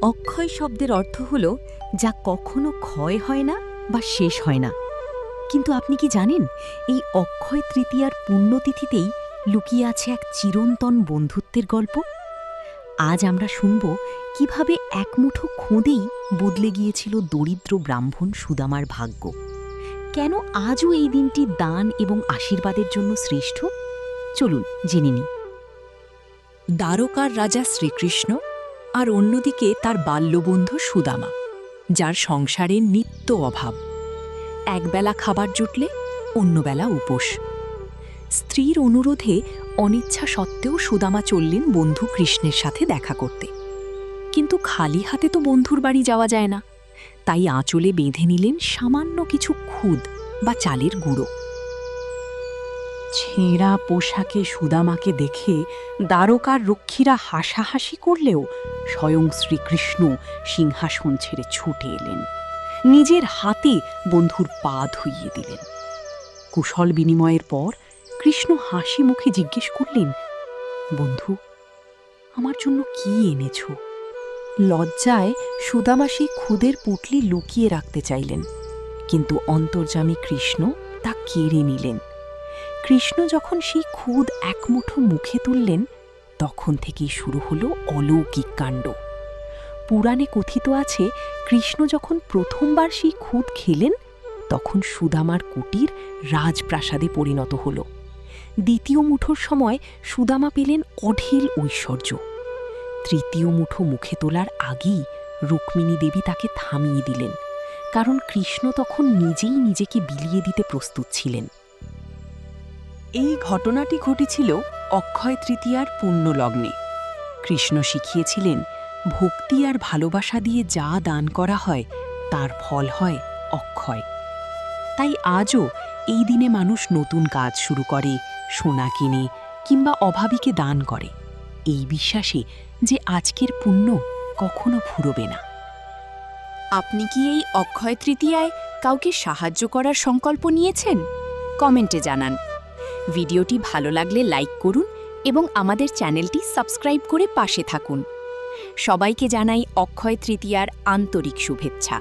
অক্ষয় শব্দের অর্থ হল যা কখনো ক্ষয় হয় না বা শেষ হয় না। কিন্তু আপনি কি জানেন, এই অক্ষয় তৃতীয়ার পুণ্যতিথিতেই লুকিয়ে আছে এক চিরন্তন বন্ধুত্বের গল্প। আজ আমরা শুনব কিভাবে এক মুঠো খোঁদেই বদলে গিয়েছিল দরিদ্র ব্রাহ্মণ সুদামার ভাগ্য। কেন আজও এই দিনটি দান এবং আশীর্বাদের জন্য শ্রেষ্ঠ, চলুন জেনে নিই। দ্বারকার রাজা শ্রীকৃষ্ণ আর অন্যদিকে তার বাল্যবন্ধু সুদামা, যার সংসারে নিত্য অভাব। একবেলা খাবার জুটলে অন্যবেলা উপোস। স্ত্রীর অনুরোধে অনিচ্ছা সত্ত্বেও সুদামা চললেন বন্ধু কৃষ্ণের সাথে দেখা করতে। কিন্তু খালি হাতে তো বন্ধুর বাড়ি যাওয়া যায় না, তাই আঁচলে বেঁধে নিলেন সামান্য কিছু খুদ বা চালের গুঁড়ো। ছেঁড়া পোশাকে সুদামাকে দেখে দ্বারকার রক্ষীরা হাসাহাসি করলেও স্বয়ং শ্রীকৃষ্ণ সিংহাসন ছেড়ে ছুটে এলেন, নিজের হাতে বন্ধুর পা ধুইয়ে দিলেন। কুশল বিনিময়ের পর কৃষ্ণ হাসি মুখে জিজ্ঞেস করলেন, বন্ধু, আমার জন্য কি এনেছ? লজ্জায় সুদামা সেই খুদের পুঁটলি লুকিয়ে রাখতে চাইলেন, কিন্তু অন্তর্যামী কৃষ্ণ তা কেড়ে নিলেন। কৃষ্ণ যখন সেই খুদ এক মুঠো মুখে তুললেন, তখন থেকেই শুরু হলো অলৌকিক কাণ্ড। পুরাণে কথিত আছে, কৃষ্ণ যখন প্রথমবার সেই খুদ খেলেন, তখন সুদামার কুটির রাজপ্রাসাদে পরিণত হল। দ্বিতীয় মুঠোর সময় সুদামা পেলেন অঢেল ঐশ্বর্য। তৃতীয় মুঠো মুখে তোলার আগেই রুক্মিণী দেবী তাকে থামিয়ে দিলেন, কারণ কৃষ্ণ তখন নিজেই নিজেকে বিলিয়ে দিতে প্রস্তুত ছিলেন। এই ঘটনাটি ঘটেছিল অক্ষয় তৃতীয়ার পুণ্যলগ্নে। কৃষ্ণ শিখিয়েছিলেন, ভক্তি আর ভালোবাসা দিয়ে যা দান করা হয় তার ফল হয় অক্ষয়। তাই আজও এই দিনে মানুষ নতুন কাজ শুরু করে, সোনা কিনে কিংবা অভাবীকে দান করে, এই বিশ্বাসে যে আজকের পুণ্য কখনো ফুরবে না। আপনি কি এই অক্ষয় তৃতীয়ায় কাউকে সাহায্য করার সংকল্প নিয়েছেন? কমেন্টে জানান। ভিডিওটি ভালো লাগলে লাইক করুন এবং আমাদের চ্যানেলটি সাবস্ক্রাইব করে পাশে থাকুন। সবাইকে জানাই অক্ষয় তৃতীয়ার আন্তরিক শুভেচ্ছা।